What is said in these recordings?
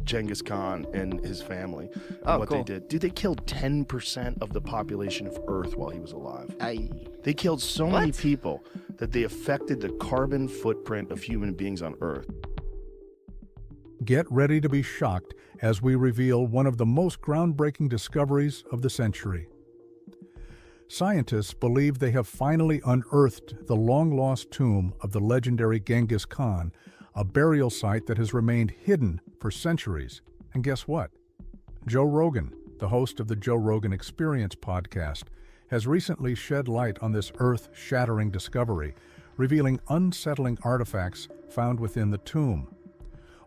Genghis Khan and his family and Oh, what cool. they did. Dude, they killed 10% of the population of Earth while he was alive. They killed so many What? people that they affected the carbon footprint of human beings on Earth. Get ready to be shocked as we reveal one of the most groundbreaking discoveries of the century. Scientists believe they have finally unearthed the long-lost tomb of the legendary Genghis Khan, a burial site that has remained hidden for centuries. And guess what? Joe Rogan, the host of the Joe Rogan Experience podcast, has recently shed light on this earth-shattering discovery, revealing unsettling artifacts found within the tomb.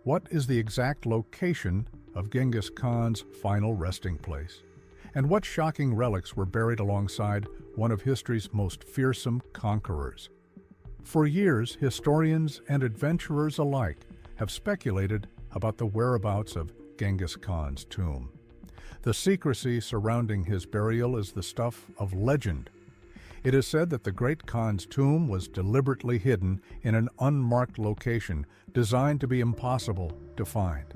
What is the exact location of Genghis Khan's final resting place? And what shocking relics were buried alongside one of history's most fearsome conquerors? For years, historians and adventurers alike have speculated about the whereabouts of Genghis Khan's tomb. The secrecy surrounding his burial is the stuff of legend. It is said that the great Khan's tomb was deliberately hidden in an unmarked location designed to be impossible to find.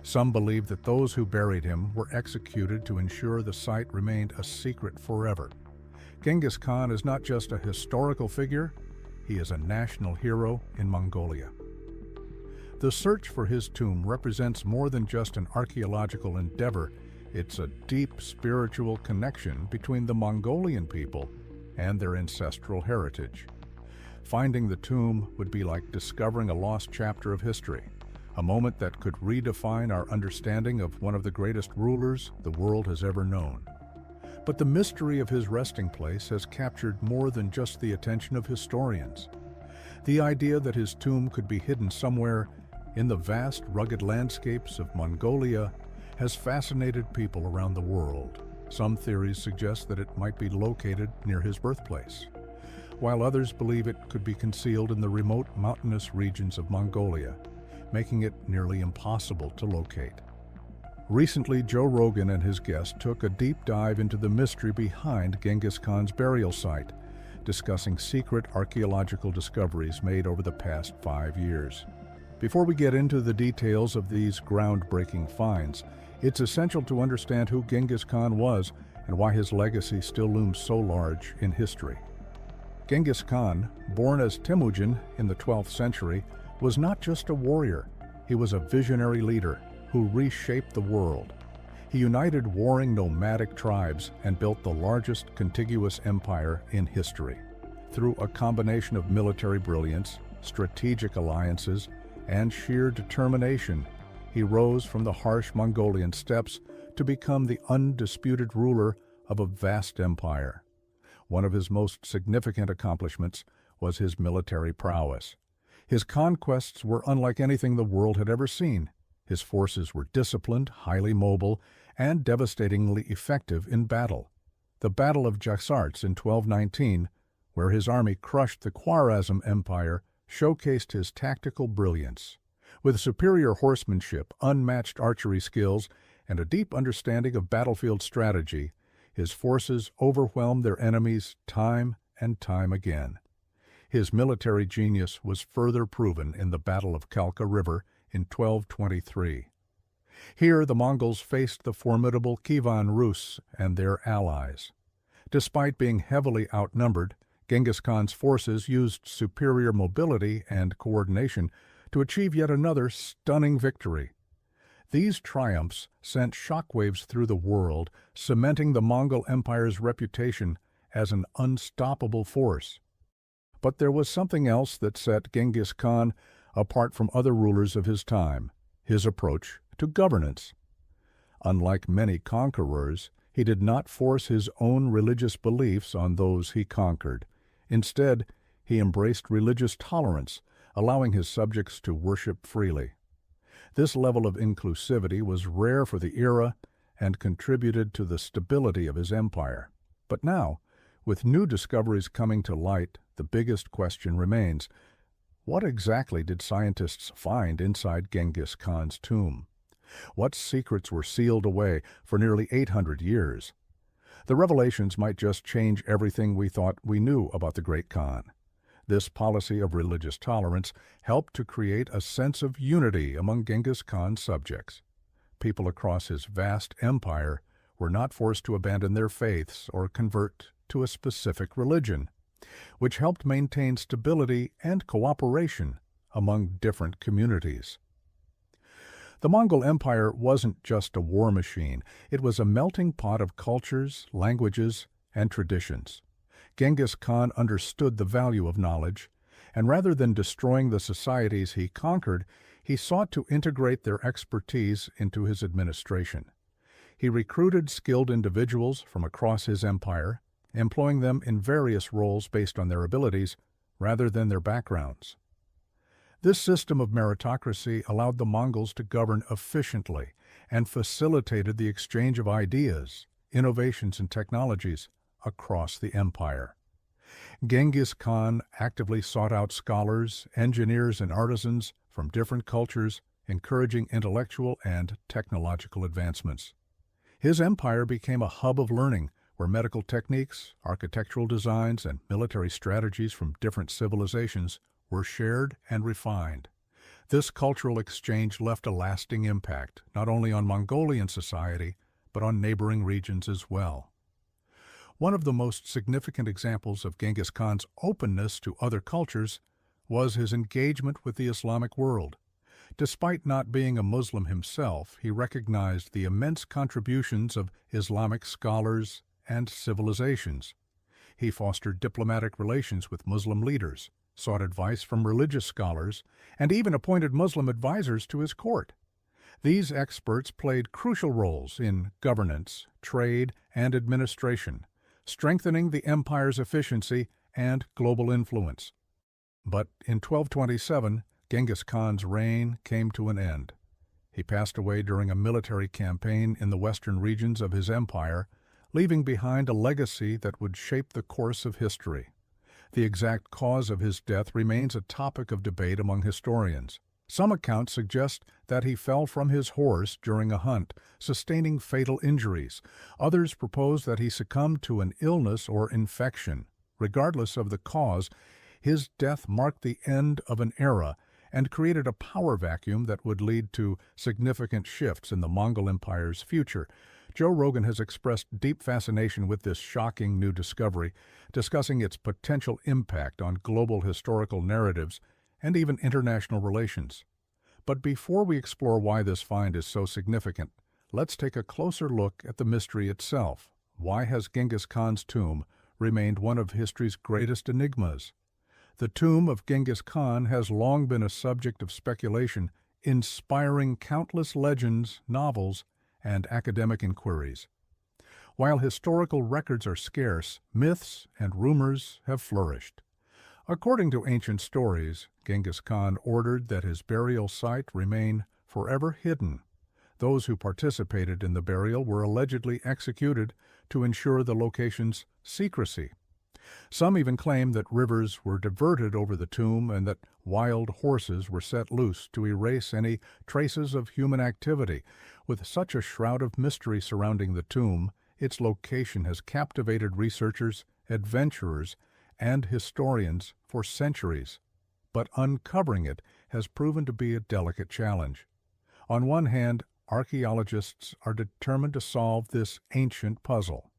Some believe that those who buried him were executed to ensure the site remained a secret forever. Genghis Khan is not just a historical figure, he is a national hero in Mongolia. The search for his tomb represents more than just an archaeological endeavor. It's a deep spiritual connection between the Mongolian people and their ancestral heritage. Finding the tomb would be like discovering a lost chapter of history, a moment that could redefine our understanding of one of the greatest rulers the world has ever known. But the mystery of his resting place has captured more than just the attention of historians. The idea that his tomb could be hidden somewhere in the vast, rugged landscapes of Mongolia has fascinated people around the world. Some theories suggest that it might be located near his birthplace, while others believe it could be concealed in the remote mountainous regions of Mongolia, making it nearly impossible to locate. Recently, Joe Rogan and his guest took a deep dive into the mystery behind Genghis Khan's burial site, discussing secret archaeological discoveries made over the past 5 years. Before we get into the details of these groundbreaking finds, it's essential to understand who Genghis Khan was and why his legacy still looms so large in history. Genghis Khan, born as Temujin in the 12th century, was not just a warrior, he was a visionary leader who reshaped the world. He united warring nomadic tribes and built the largest contiguous empire in history. Through a combination of military brilliance, strategic alliances, and sheer determination, he rose from the harsh Mongolian steppes to become the undisputed ruler of a vast empire. One of his most significant accomplishments was his military prowess. His conquests were unlike anything the world had ever seen. His forces were disciplined, highly mobile, and devastatingly effective in battle. The Battle of Jaxartes in 1219, where his army crushed the Khwarezm Empire, showcased his tactical brilliance. With superior horsemanship, unmatched archery skills, and a deep understanding of battlefield strategy, his forces overwhelmed their enemies time and time again. His military genius was further proven in the Battle of Kalka River in 1223. Here, the Mongols faced the formidable Kievan Rus and their allies. Despite being heavily outnumbered, Genghis Khan's forces used superior mobility and coordination to achieve yet another stunning victory. These triumphs sent shockwaves through the world, cementing the Mongol Empire's reputation as an unstoppable force. But there was something else that set Genghis Khan apart from other rulers of his time: his approach to governance. Unlike many conquerors, he did not force his own religious beliefs on those he conquered. Instead, he embraced religious tolerance, allowing his subjects to worship freely. This level of inclusivity was rare for the era and contributed to the stability of his empire. But now, with new discoveries coming to light, the biggest question remains: what exactly did scientists find inside Genghis Khan's tomb? What secrets were sealed away for nearly 800 years? The revelations might just change everything we thought we knew about the great Khan. This policy of religious tolerance helped to create a sense of unity among Genghis Khan's subjects. people across his vast empire were not forced to abandon their faiths or convert to a specific religion, which helped maintain stability and cooperation among different communities. The Mongol Empire wasn't just a war machine. It was a melting pot of cultures, languages, and traditions. Genghis Khan understood the value of knowledge, and rather than destroying the societies he conquered, he sought to integrate their expertise into his administration. He recruited skilled individuals from across his empire, employing them in various roles based on their abilities rather than their backgrounds. This system of meritocracy allowed the Mongols to govern efficiently and facilitated the exchange of ideas, innovations, and technologies across the empire. Genghis Khan actively sought out scholars, engineers, and artisans from different cultures, encouraging intellectual and technological advancements. His empire became a hub of learning where medical techniques, architectural designs, and military strategies from different civilizations were shared and refined. This cultural exchange left a lasting impact, not only on Mongolian society, but on neighboring regions as well. One of the most significant examples of Genghis Khan's openness to other cultures was his engagement with the Islamic world. Despite not being a Muslim himself, he recognized the immense contributions of Islamic scholars and civilizations. He fostered diplomatic relations with Muslim leaders, sought advice from religious scholars, and even appointed Muslim advisors to his court. These experts played crucial roles in governance, trade, and administration, strengthening the empire's efficiency and global influence. But in 1227, Genghis Khan's reign came to an end. He passed away during a military campaign in the western regions of his empire, leaving behind a legacy that would shape the course of history. The exact cause of his death remains a topic of debate among historians. Some accounts suggest that he fell from his horse during a hunt, sustaining fatal injuries. Others propose that he succumbed to an illness or infection. Regardless of the cause, his death marked the end of an era and created a power vacuum that would lead to significant shifts in the Mongol Empire's future. Joe Rogan has expressed deep fascination with this shocking new discovery, discussing its potential impact on global historical narratives and even international relations. But before we explore why this find is so significant, let's take a closer look at the mystery itself. Why has Genghis Khan's tomb remained one of history's greatest enigmas? The tomb of Genghis Khan has long been a subject of speculation, inspiring countless legends, novels, and academic inquiries. While historical records are scarce, myths and rumors have flourished. According to ancient stories, Genghis Khan ordered that his burial site remain forever hidden. Those who participated in the burial were allegedly executed to ensure the location's secrecy. Some even claim that rivers were diverted over the tomb and that wild horses were set loose to erase any traces of human activity. With such a shroud of mystery surrounding the tomb, its location has captivated researchers, adventurers, and historians for centuries. But uncovering it has proven to be a delicate challenge. On one hand, archaeologists are determined to solve this ancient puzzle.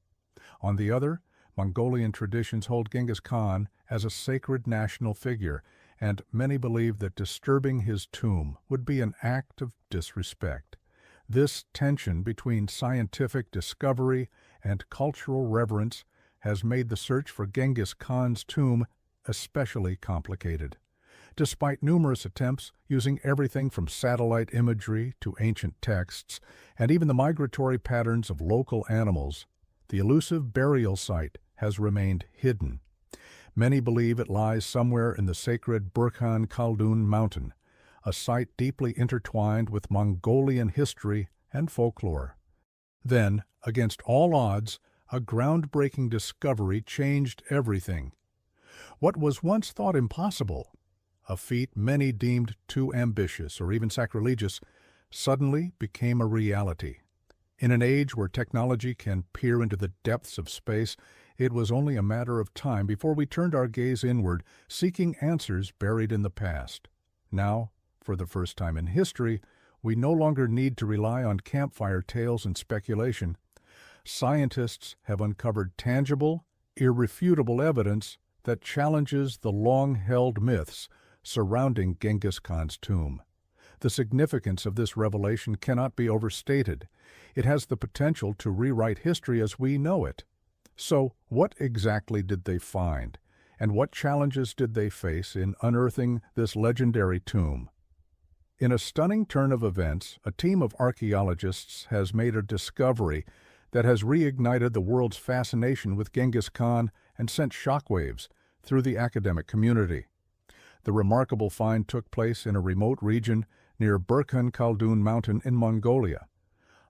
On the other, Mongolian traditions hold Genghis Khan as a sacred national figure, and many believe that disturbing his tomb would be an act of disrespect. This tension between scientific discovery and cultural reverence has made the search for Genghis Khan's tomb especially complicated. Despite numerous attempts using everything from satellite imagery to ancient texts, and even the migratory patterns of local animals, the elusive burial site has remained hidden. Many believe it lies somewhere in the sacred Burkhan Khaldun mountain, a site deeply intertwined with Mongolian history and folklore. Then, against all odds, a groundbreaking discovery changed everything. What was once thought impossible, a feat many deemed too ambitious or even sacrilegious, suddenly became a reality. In an age where technology can peer into the depths of space, it was only a matter of time before we turned our gaze inward, seeking answers buried in the past. Now, for the first time in history, we no longer need to rely on campfire tales and speculation. Scientists have uncovered tangible, irrefutable evidence that challenges the long-held myths surrounding Genghis Khan's tomb. The significance of this revelation cannot be overstated. It has the potential to rewrite history as we know it. So, what exactly did they find, and what challenges did they face in unearthing this legendary tomb? In a stunning turn of events, a team of archaeologists has made a discovery that has reignited the world's fascination with Genghis Khan and sent shockwaves through the academic community. The remarkable find took place in a remote region near Burkhan Khaldun Mountain in Mongolia,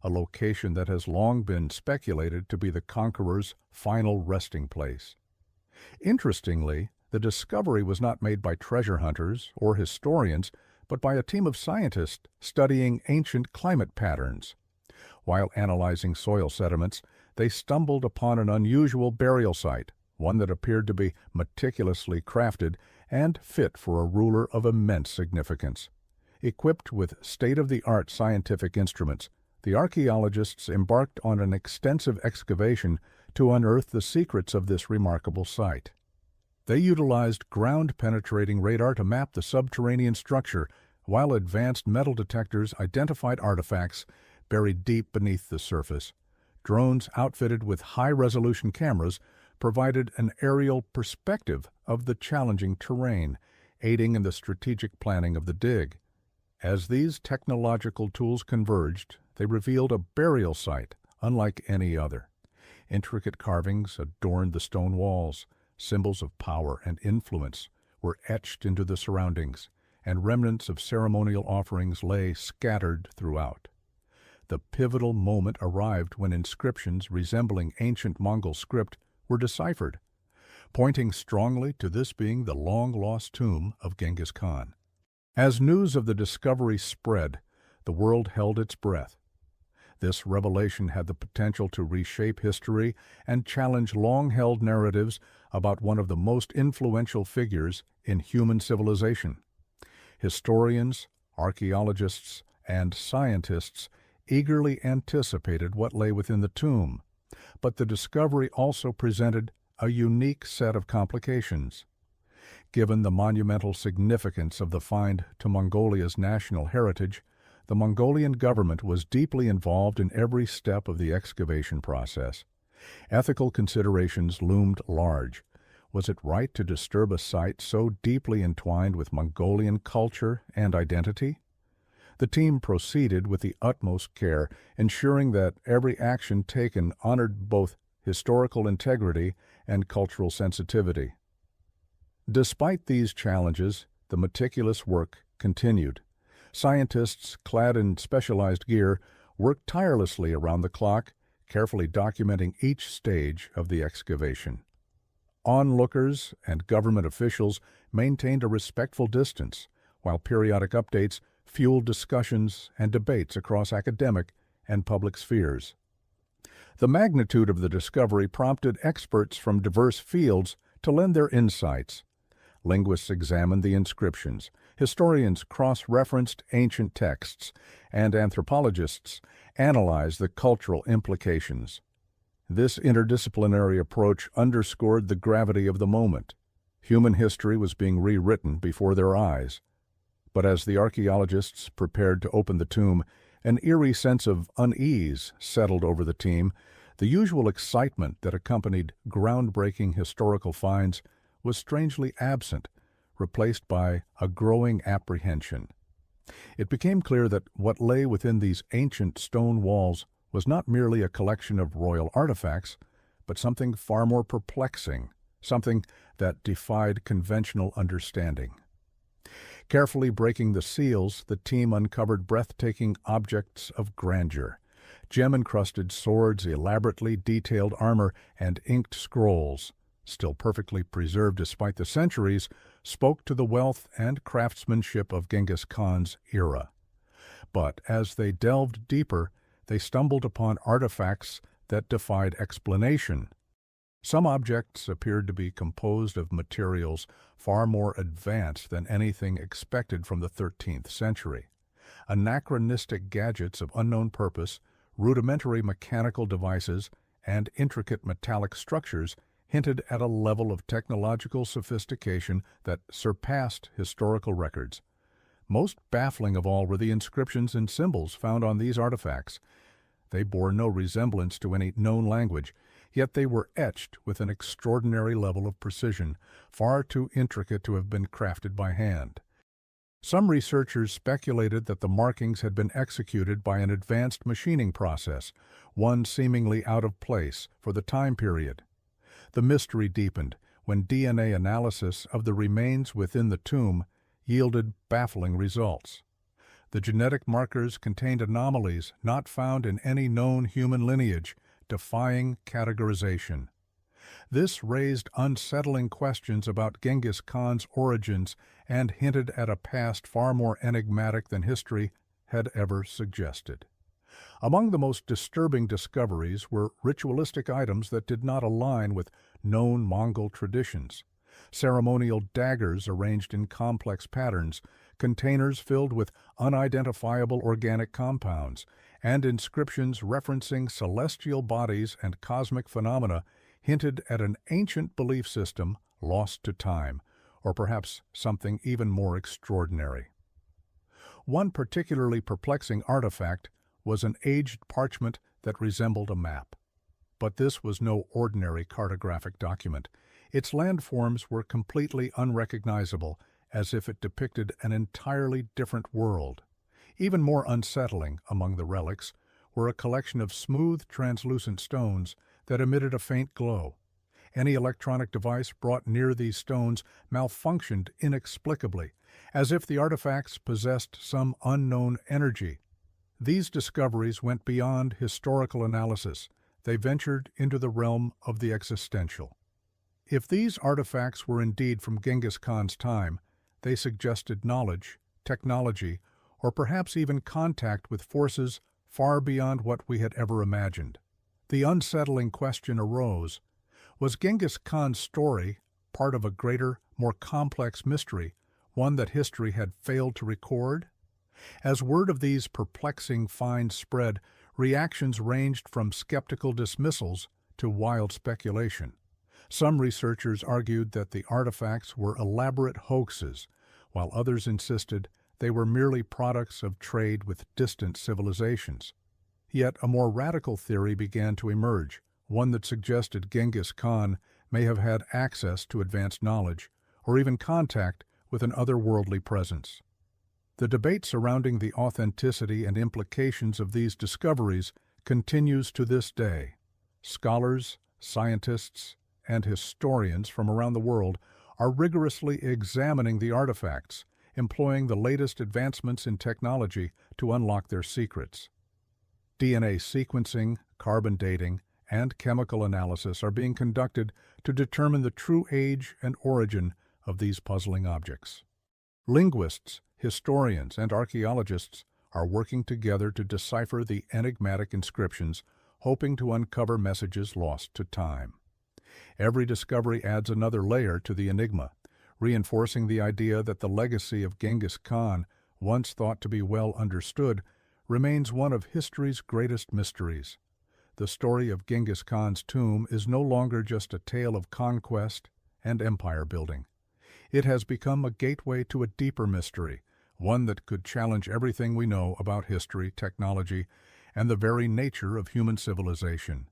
a location that has long been speculated to be the conqueror's final resting place. Interestingly, the discovery was not made by treasure hunters or historians, but by a team of scientists studying ancient climate patterns. While analyzing soil sediments, they stumbled upon an unusual burial site, one that appeared to be meticulously crafted and fit for a ruler of immense significance. Equipped with state-of-the-art scientific instruments, the archaeologists embarked on an extensive excavation to unearth the secrets of this remarkable site. They utilized ground-penetrating radar to map the subterranean structure, while advanced metal detectors identified artifacts buried deep beneath the surface. Drones outfitted with high-resolution cameras provided an aerial perspective of the challenging terrain, aiding in the strategic planning of the dig. As these technological tools converged, they revealed a burial site unlike any other. Intricate carvings adorned the stone walls. Symbols of power and influence were etched into the surroundings, and remnants of ceremonial offerings lay scattered throughout. The pivotal moment arrived when inscriptions resembling ancient Mongol script were deciphered, pointing strongly to this being the long-lost tomb of Genghis Khan. As news of the discovery spread, the world held its breath. This revelation had the potential to reshape history and challenge long-held narratives about one of the most influential figures in human civilization. Historians, archaeologists, and scientists eagerly anticipated what lay within the tomb, but the discovery also presented a unique set of complications. Given the monumental significance of the find to Mongolia's national heritage, the Mongolian government was deeply involved in every step of the excavation process. Ethical considerations loomed large. Was it right to disturb a site so deeply entwined with Mongolian culture and identity? The team proceeded with the utmost care, ensuring that every action taken honored both historical integrity and cultural sensitivity. Despite these challenges, the meticulous work continued. Scientists, clad in specialized gear, worked tirelessly around the clock, carefully documenting each stage of the excavation. Onlookers and government officials maintained a respectful distance, while periodic updates fueled discussions and debates across academic and public spheres. The magnitude of the discovery prompted experts from diverse fields to lend their insights. Linguists examined the inscriptions, historians cross-referenced ancient texts, and anthropologists analyzed the cultural implications. This interdisciplinary approach underscored the gravity of the moment. Human history was being rewritten before their eyes. But as the archaeologists prepared to open the tomb, an eerie sense of unease settled over the team. The usual excitement that accompanied groundbreaking historical finds was strangely absent, replaced by a growing apprehension. It became clear that what lay within these ancient stone walls was not merely a collection of royal artifacts, but something far more perplexing, something that defied conventional understanding. Carefully breaking the seals, the team uncovered breathtaking objects of grandeur. Gem-encrusted swords, elaborately detailed armor, and inked scrolls, still perfectly preserved despite the centuries, spoke to the wealth and craftsmanship of Genghis Khan's era. But as they delved deeper, they stumbled upon artifacts that defied explanation. Some objects appeared to be composed of materials far more advanced than anything expected from the 13th century. Anachronistic gadgets of unknown purpose, rudimentary mechanical devices, and intricate metallic structures hinted at a level of technological sophistication that surpassed historical records. Most baffling of all were the inscriptions and symbols found on these artifacts. They bore no resemblance to any known language, yet they were etched with an extraordinary level of precision, far too intricate to have been crafted by hand. Some researchers speculated that the markings had been executed by an advanced machining process, one seemingly out of place for the time period. The mystery deepened when DNA analysis of the remains within the tomb yielded baffling results. The genetic markers contained anomalies not found in any known human lineage, defying categorization. This raised unsettling questions about Genghis Khan's origins and hinted at a past far more enigmatic than history had ever suggested. Among the most disturbing discoveries were ritualistic items that did not align with known Mongol traditions. Ceremonial daggers arranged in complex patterns, containers filled with unidentifiable organic compounds, and inscriptions referencing celestial bodies and cosmic phenomena hinted at an ancient belief system lost to time, or perhaps something even more extraordinary. One particularly perplexing artifact was an aged parchment that resembled a map. But this was no ordinary cartographic document. Its landforms were completely unrecognizable, as if it depicted an entirely different world. Even more unsettling among the relics were a collection of smooth, translucent stones that emitted a faint glow. Any electronic device brought near these stones malfunctioned inexplicably, as if the artifacts possessed some unknown energy. These discoveries went beyond historical analysis. They ventured into the realm of the existential. If these artifacts were indeed from Genghis Khan's time, they suggested knowledge, technology, or perhaps even contact with forces far beyond what we had ever imagined. The unsettling question arose: was Genghis Khan's story part of a greater, more complex mystery, one that history had failed to record? As word of these perplexing finds spread, reactions ranged from skeptical dismissals to wild speculation. Some researchers argued that the artifacts were elaborate hoaxes, while others insisted they were merely products of trade with distant civilizations. Yet a more radical theory began to emerge, one that suggested Genghis Khan may have had access to advanced knowledge, or even contact with an otherworldly presence. The debate surrounding the authenticity and implications of these discoveries continues to this day. Scholars, scientists, and historians from around the world are rigorously examining the artifacts, employing the latest advancements in technology to unlock their secrets. DNA sequencing, carbon dating, and chemical analysis are being conducted to determine the true age and origin of these puzzling objects. Linguists, historians, and archaeologists are working together to decipher the enigmatic inscriptions, hoping to uncover messages lost to time. Every discovery adds another layer to the enigma, reinforcing the idea that the legacy of Genghis Khan, once thought to be well understood, remains one of history's greatest mysteries. The story of Genghis Khan's tomb is no longer just a tale of conquest and empire building. It has become a gateway to a deeper mystery, one that could challenge everything we know about history, technology, and the very nature of human civilization.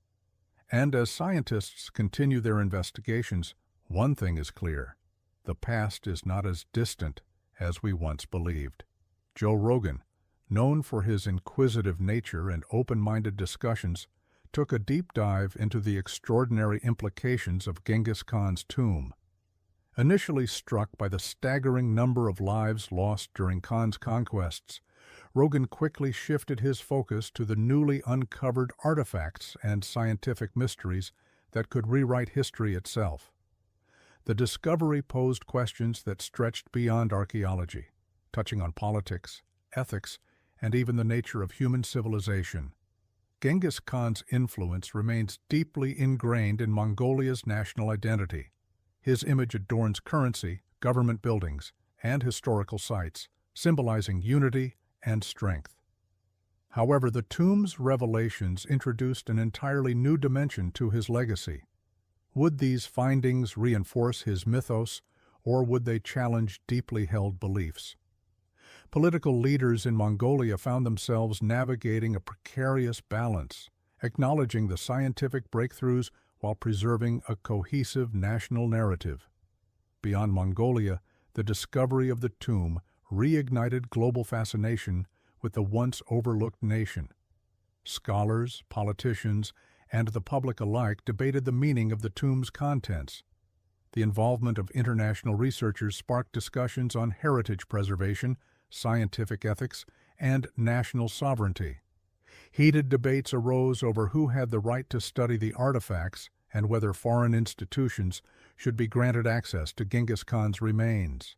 And as scientists continue their investigations, one thing is clear: the past is not as distant as we once believed. Joe Rogan, known for his inquisitive nature and open-minded discussions, took a deep dive into the extraordinary implications of Genghis Khan's tomb. Initially struck by the staggering number of lives lost during Khan's conquests, Rogan quickly shifted his focus to the newly uncovered artifacts and scientific mysteries that could rewrite history itself. The discovery posed questions that stretched beyond archaeology, touching on politics, ethics, and even the nature of human civilization. Genghis Khan's influence remains deeply ingrained in Mongolia's national identity. His image adorns currency, government buildings, and historical sites, symbolizing unity and strength. However, the tomb's revelations introduced an entirely new dimension to his legacy. Would these findings reinforce his mythos, or would they challenge deeply held beliefs? Political leaders in Mongolia found themselves navigating a precarious balance, acknowledging the scientific breakthroughs while preserving a cohesive national narrative. Beyond Mongolia, the discovery of the tomb reignited global fascination with the once overlooked nation. Scholars, politicians, and the public alike debated the meaning of the tomb's contents. The involvement of international researchers sparked discussions on heritage preservation, scientific ethics, and national sovereignty. Heated debates arose over who had the right to study the artifacts and whether foreign institutions should be granted access to Genghis Khan's remains.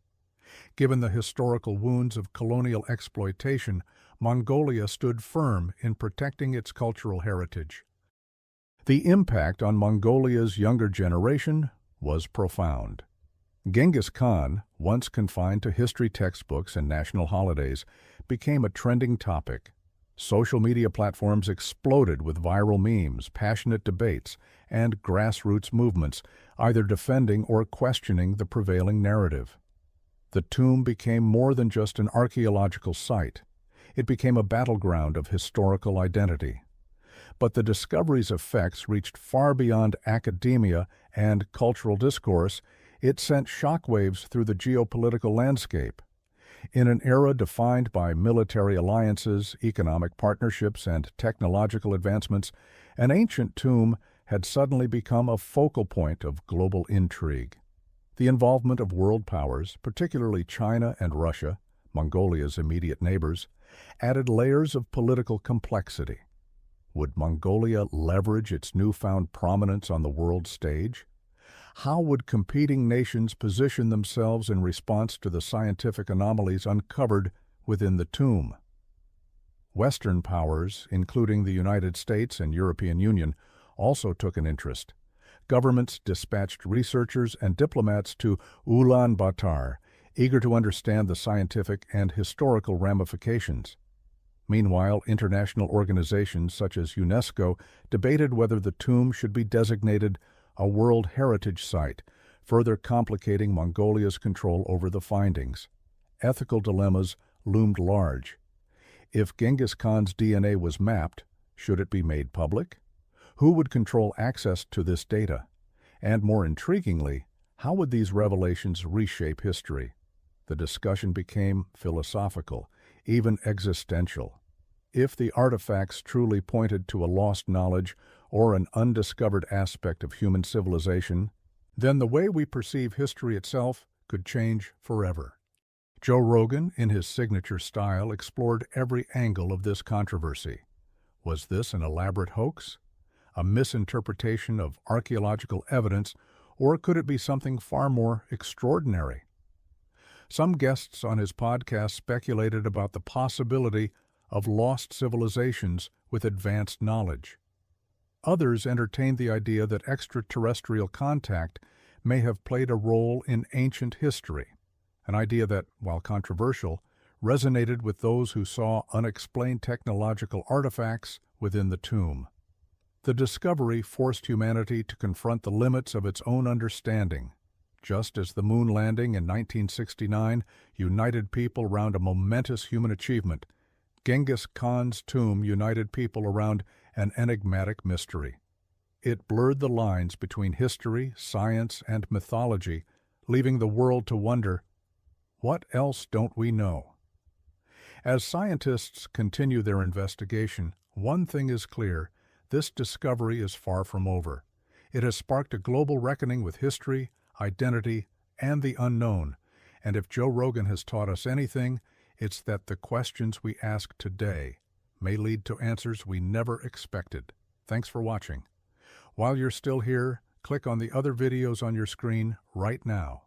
Given the historical wounds of colonial exploitation, Mongolia stood firm in protecting its cultural heritage. The impact on Mongolia's younger generation was profound. Genghis Khan, once confined to history textbooks and national holidays, became a trending topic. Social media platforms exploded with viral memes, passionate debates, and grassroots movements, either defending or questioning the prevailing narrative. The tomb became more than just an archaeological site. It became a battleground of historical identity. But the discovery's effects reached far beyond academia and cultural discourse. It sent shockwaves through the geopolitical landscape. In an era defined by military alliances, economic partnerships, and technological advancements, an ancient tomb had suddenly become a focal point of global intrigue. The involvement of world powers, particularly China and Russia, Mongolia's immediate neighbors, added layers of political complexity. Would Mongolia leverage its newfound prominence on the world stage? How would competing nations position themselves in response to the scientific anomalies uncovered within the tomb? Western powers, including the United States and European Union, also took an interest. Governments dispatched researchers and diplomats to Ulaanbaatar, eager to understand the scientific and historical ramifications. Meanwhile, international organizations such as UNESCO debated whether the tomb should be designated a World Heritage Site, further complicating Mongolia's control over the findings. Ethical dilemmas loomed large. If Genghis Khan's DNA was mapped, should it be made public? Who would control access to this data? And more intriguingly, how would these revelations reshape history? The discussion became philosophical, even existential. If the artifacts truly pointed to a lost knowledge or an undiscovered aspect of human civilization, then the way we perceive history itself could change forever. Joe Rogan, in his signature style, explored every angle of this controversy. Was this an elaborate hoax? A misinterpretation of archaeological evidence, or could it be something far more extraordinary? Some guests on his podcast speculated about the possibility of lost civilizations with advanced knowledge. Others entertained the idea that extraterrestrial contact may have played a role in ancient history, an idea that, while controversial, resonated with those who saw unexplained technological artifacts within the tomb. The discovery forced humanity to confront the limits of its own understanding. Just as the moon landing in 1969 united people around a momentous human achievement, Genghis Khan's tomb united people around an enigmatic mystery. It blurred the lines between history, science, and mythology, leaving the world to wonder, what else don't we know? As scientists continue their investigation, one thing is clear: this discovery is far from over. It has sparked a global reckoning with history, identity, and the unknown. And if Joe Rogan has taught us anything, it's that the questions we ask today may lead to answers we never expected. Thanks for watching. While you're still here, click on the other videos on your screen right now.